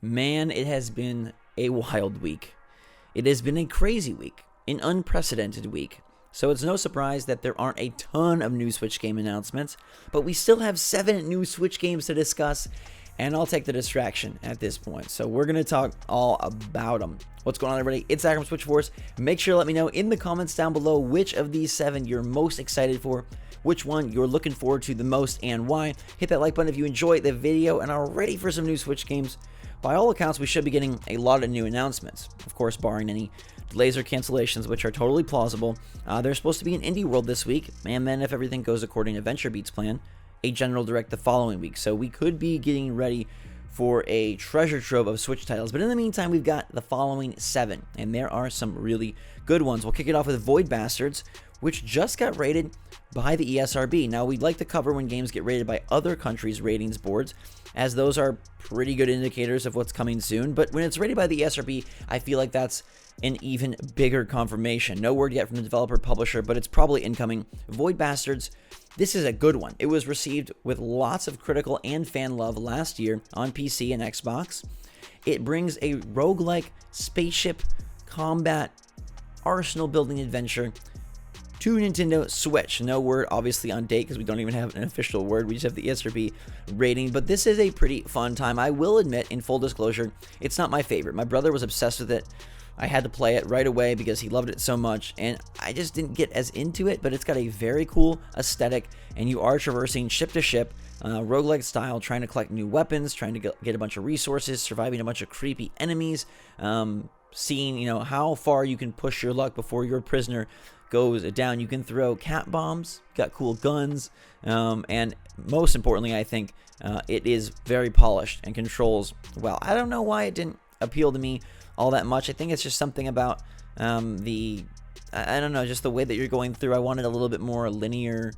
Man, it has been a wild week. It has been a crazy week, an unprecedented week. So it's no surprise that there aren't a ton of new Switch game announcements, but we still have 7 new Switch games to discuss, and I'll take the distraction at this point. So we're going to talk all about them. What's going on, everybody? It's Zach from SwitchForce. Make sure to let me know in the comments down below which of these 7 you're most excited for, which one you're looking forward to the most, and why. Hit that like button if you enjoyed the video and are ready for some new Switch games. By all accounts, we should be getting a lot of new announcements, of course, barring any delays or cancellations, which are totally plausible. There's supposed to be an Indie World this week, and then if everything goes according to VentureBeat's plan, a General Direct the following week. So we could be getting ready for a treasure trove of Switch titles. But in the meantime, we've got the following 7, and there are some really good ones. We'll kick it off with Void Bastards, which just got rated by the ESRB. Now, we'd like to cover when games get rated by other countries' ratings boards, as those are pretty good indicators of what's coming soon. But when it's rated by the ESRB, I feel like that's an even bigger confirmation. No word yet from the developer publisher, but it's probably incoming. Void Bastards, this is a good one. It was received with lots of critical and fan love last year on PC and Xbox. It brings a roguelike spaceship combat arsenal building adventure to Nintendo Switch. No word, obviously, on date because we don't even have an official word. We just have the ESRB rating, but this is a pretty fun time. I will admit, in full disclosure, it's not my favorite. My brother was obsessed with it. I had to play it right away because he loved it so much, and I just didn't get as into it, but it's got a very cool aesthetic, and you are traversing ship to ship, roguelike style, trying to collect new weapons, trying to get a bunch of resources, surviving a bunch of creepy enemies, seeing, how far you can push your luck before your prisoner goes down. You can throw cat bombs, got cool guns, and most importantly, I think it is very polished and controls well. I don't know why it didn't appeal to me all that much. I think it's just something about I don't know, just the way that you're going through. I wanted a little bit more linear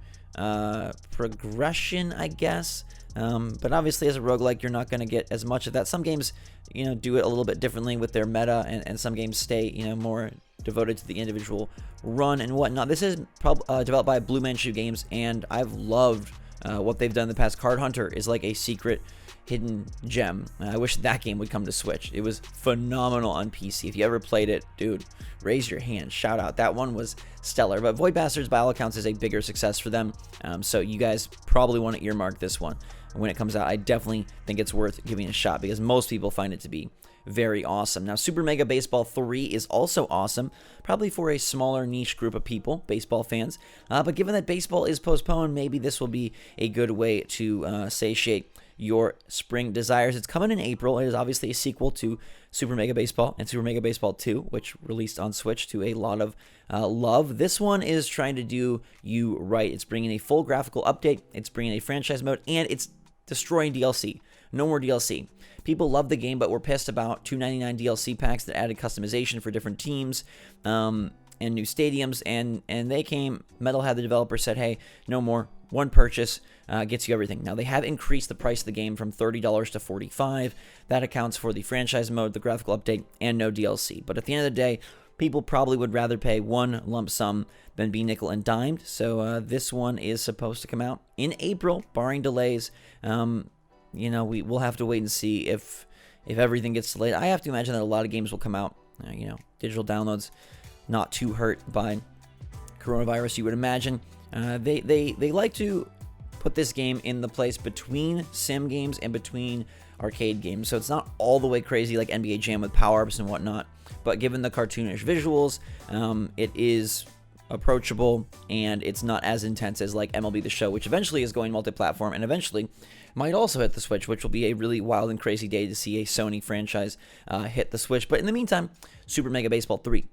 progression, I guess. But obviously, as a roguelike, you're not going to get as much of that. Some games, do it a little bit differently with their meta, and some games stay, more devoted to the individual run and whatnot. This is developed by Blue Manchu Games, and I've loved what they've done in the past. Card Hunter is like a secret hidden gem. I wish that game would come to Switch. It was phenomenal on PC. If you ever played it, dude, raise your hand. Shout out. That one was stellar. But Void Bastards, by all accounts, is a bigger success for them. So you guys probably want to earmark this one when it comes out. I definitely think it's worth giving a shot because most people find it to be very awesome. Now, Super Mega Baseball 3 is also awesome, probably for a smaller niche group of people, baseball fans. But given that baseball is postponed, maybe this will be a good way to satiate your spring desires. It's coming in April. It is obviously a sequel to Super Mega Baseball and Super Mega Baseball 2, which released on Switch to a lot of love. This one is trying to do you right. It's bringing a full graphical update. It's bringing a franchise mode, and it's destroying DLC. No more DLC. People love the game, but were pissed about $2.99 DLC packs that added customization for different teams and new stadiums, and they came. Metalhead, the developer, said, hey, no more. One purchase gets you everything. Now, they have increased the price of the game from $30 to $45. That accounts for the franchise mode, the graphical update, and no DLC. But at the end of the day, people probably would rather pay one lump sum than be nickel and dimed. So this one is supposed to come out in April, barring delays. We'll have to wait and see if everything gets delayed. I have to imagine that a lot of games will come out, digital downloads, not too hurt by coronavirus, you would imagine. They like to put this game in the place between sim games and between arcade games, so it's not all the way crazy like NBA Jam with power-ups and whatnot, but given the cartoonish visuals, it is approachable, and it's not as intense as like MLB The Show, which eventually is going multi-platform and eventually might also hit the Switch, which will be a really wild and crazy day to see a Sony franchise hit the Switch. But in the meantime, Super Mega Baseball 3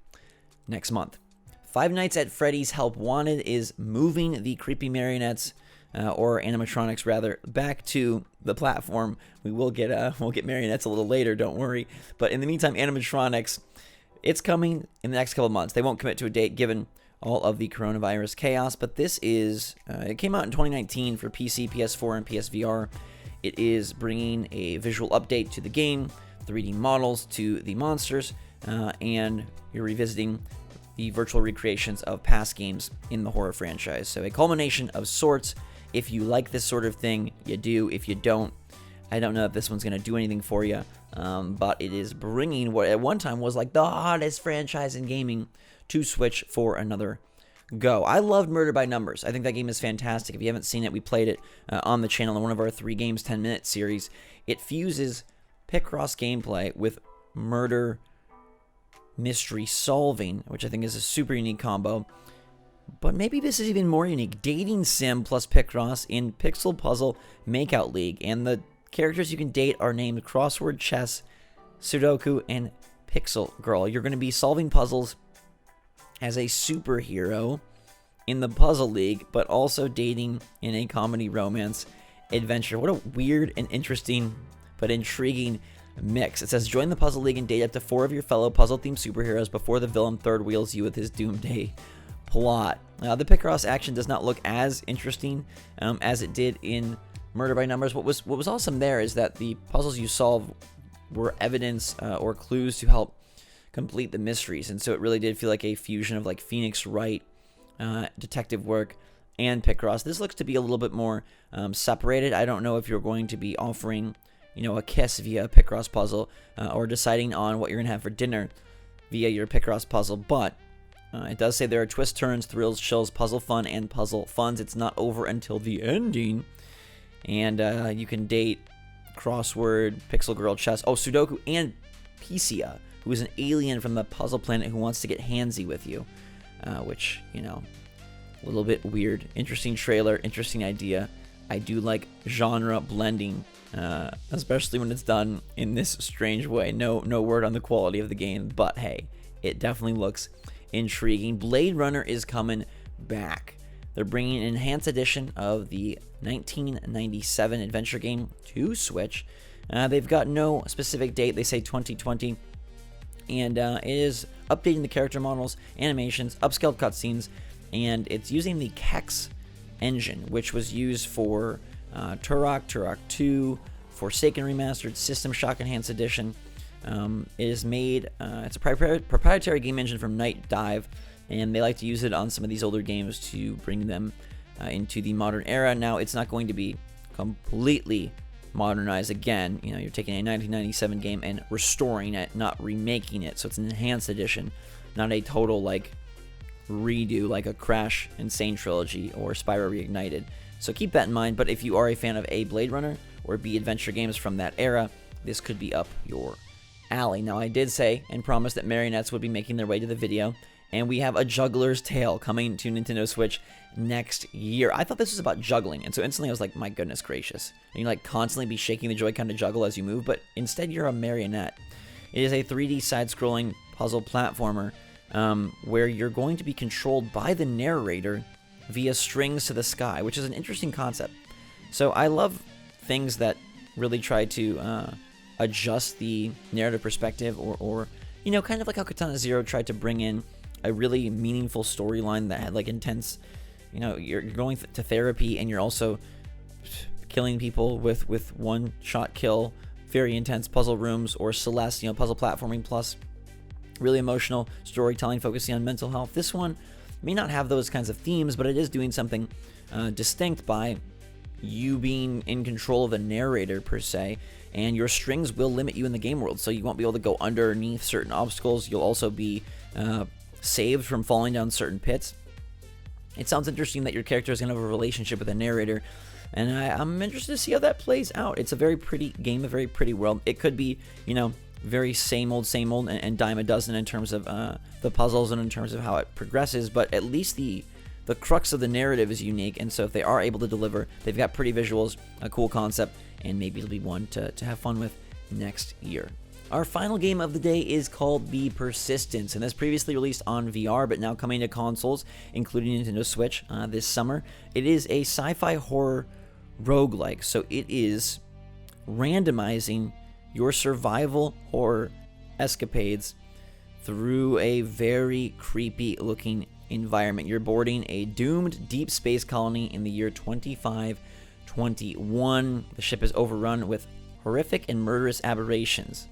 next month. Five Nights at Freddy's Help Wanted is moving the creepy marionettes, or animatronics rather, back to the platform. We'll get marionettes a little later, don't worry. But in the meantime, animatronics, it's coming in the next couple of months. They won't commit to a date given all of the coronavirus chaos, but this is, it came out in 2019 for PC, PS4, and PSVR. It is bringing a visual update to the game, 3D models to the monsters, and you're revisiting the virtual recreations of past games in the horror franchise. So a culmination of sorts. If you like this sort of thing, you do. If you don't, I don't know if this one's going to do anything for you, but it is bringing what at one time was like the hottest franchise in gaming to Switch for another go. I loved Murder by Numbers. I think that game is fantastic. If you haven't seen it, we played it on the channel in one of our 3 games 10-minute series. It fuses Picross gameplay with murder mystery solving, which I think is a super unique combo. But maybe this is even more unique. Dating sim plus Picross in Pixel Puzzle Makeout League. And the characters you can date are named Crossword Chess, Sudoku, and Pixel Girl. You're going to be solving puzzles as a superhero in the Puzzle League, but also dating in a comedy romance adventure. What a weird and interesting but intriguing mix. It says, join the Puzzle League and date up to 4 of your fellow puzzle-themed superheroes before the villain third wheels you with his doomsday plot. The Picross action does not look as interesting as it did in Murder by Numbers. What was awesome there is that the puzzles you solve were evidence or clues to help complete the mysteries, and so it really did feel like a fusion of like Phoenix Wright detective work and Picross. This looks to be a little bit more separated. I don't know if you're going to be offering a kiss via a Picross puzzle, or deciding on what you're going to have for dinner via your Picross puzzle, but it does say there are twists, turns, thrills, chills, puzzle fun, and puzzle funs. It's not over until the ending, and you can date Crossword, Pixel Girl, Chess, Sudoku, and Picia, who is an alien from the puzzle planet who wants to get handsy with you, which, a little bit weird. Interesting trailer, interesting idea. I do like genre blending, especially when it's done in this strange way. No word on the quality of the game, but hey, it definitely looks intriguing. Blade Runner is coming back. They're bringing an enhanced edition of the 1997 adventure game to Switch. They've got no specific date. They say 2020. And it is updating the character models, animations, upscaled cutscenes, and it's using the Kex engine, which was used for Turok 2, Forsaken Remastered, System Shock Enhanced Edition. It is made, it's a proprietary game engine from Night Dive, and they like to use it on some of these older games to bring them into the modern era. Now, it's not going to be completely modernized again. You're taking a 1997 game and restoring it, not remaking it. So it's an enhanced edition, not a total redo like a Crash Insane Trilogy or Spyro Reignited. So keep that in mind. But if you are a fan of A, Blade Runner, or B, adventure games from that era, this could be up your alley. Now, I did say and promise that marionettes would be making their way to the video, and we have a Juggler's Tale coming to Nintendo Switch next year. I thought this was about juggling, and so instantly I was like, my goodness gracious. And you constantly be shaking the Joy-Con to juggle as you move, but instead you're a marionette. It is a 3D side-scrolling puzzle platformer where you're going to be controlled by the narrator via strings to the sky, which is an interesting concept. So I love things that really try to adjust the narrative perspective, or kind of like how Katana Zero tried to bring in a really meaningful storyline that had intense, you're going to therapy and you're also killing people with one-shot kill, very intense puzzle rooms, or Celeste, puzzle platforming plus really emotional storytelling focusing on mental health. This one may not have those kinds of themes, but it is doing something distinct by you being in control of the narrator per se, and your strings will limit you in the game world, so you won't be able to go underneath certain obstacles. You'll also be saved from falling down certain pits. It sounds interesting that your character is going to have a relationship with a narrator, and I'm interested to see how that plays out. It's a very pretty game, a very pretty world. It could be, very same old, and dime a dozen in terms of the puzzles and in terms of how it progresses, but at least the crux of the narrative is unique, and so if they are able to deliver, they've got pretty visuals, a cool concept, and maybe it'll be one to have fun with next year. Our final game of the day is called The Persistence, and this previously released on VR, but now coming to consoles, including Nintendo Switch this summer. It is a sci-fi horror roguelike, so it is randomizing your survival horror escapades through a very creepy looking environment. You're boarding a doomed deep space colony in the year 2521. The ship is overrun with horrific and murderous aberrations.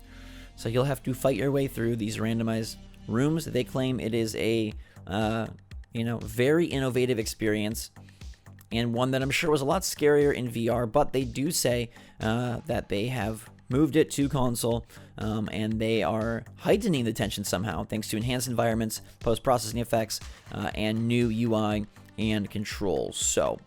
So you'll have to fight your way through these randomized rooms. They claim it is a very innovative experience and one that I'm sure was a lot scarier in VR, but they do say that they have moved it to console, and they are heightening the tension somehow thanks to enhanced environments, post-processing effects, and new UI and controls. So,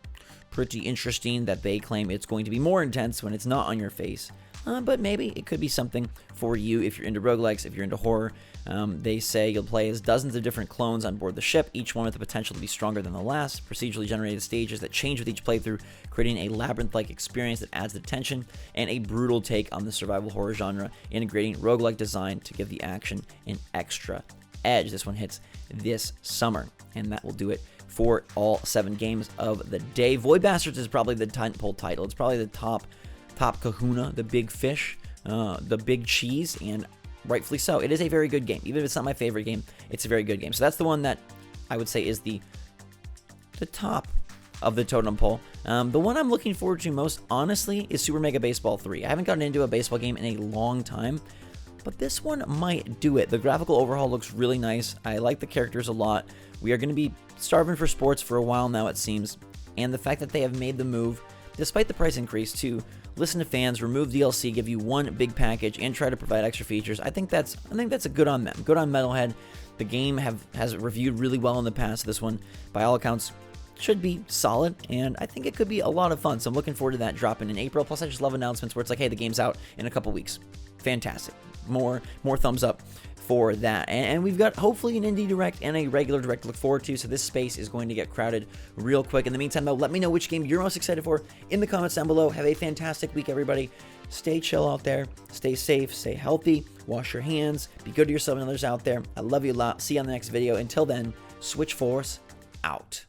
pretty interesting that they claim it's going to be more intense when it's not on your face. But maybe it could be something for you if you're into roguelikes, if you're into horror. They say you'll play as dozens of different clones on board the ship, each one with the potential to be stronger than the last. Procedurally generated stages that change with each playthrough, creating a labyrinth-like experience that adds the tension and a brutal take on the survival horror genre, integrating roguelike design to give the action an extra edge. This one hits this summer, and that will do it for all 7 games of the day. Void Bastards is probably the tentpole title. It's probably the top kahuna, the big fish, the big cheese, and rightfully so. It is a very good game. Even if it's not my favorite game, it's a very good game. So that's the one that I would say is the top of the totem pole. The one I'm looking forward to most, honestly, is Super Mega Baseball 3. I haven't gotten into a baseball game in a long time, but this one might do it. The graphical overhaul looks really nice. I like the characters a lot. We are going to be starving for sports for a while now, it seems, and the fact that they have made the move, despite the price increase, to listen to fans, remove DLC, give you one big package, and try to provide extra features. I think that's a good on them. Good on Metalhead. The game has reviewed really well in the past. This one, by all accounts, should be solid, and I think it could be a lot of fun. So I'm looking forward to that dropping in April. Plus, I just love announcements where it's like, hey, the game's out in a couple weeks. Fantastic. More thumbs up for that. And we've got hopefully an indie direct and a regular direct to look forward to, so this space is going to get crowded real quick. In the meantime, though, let me know which game you're most excited for in the comments down below. Have a fantastic week, everybody. Stay chill out there, stay safe, stay healthy, wash your hands, be good to yourself and others out there. I love you a lot. See you on the next video. Until then, SwitchForce out.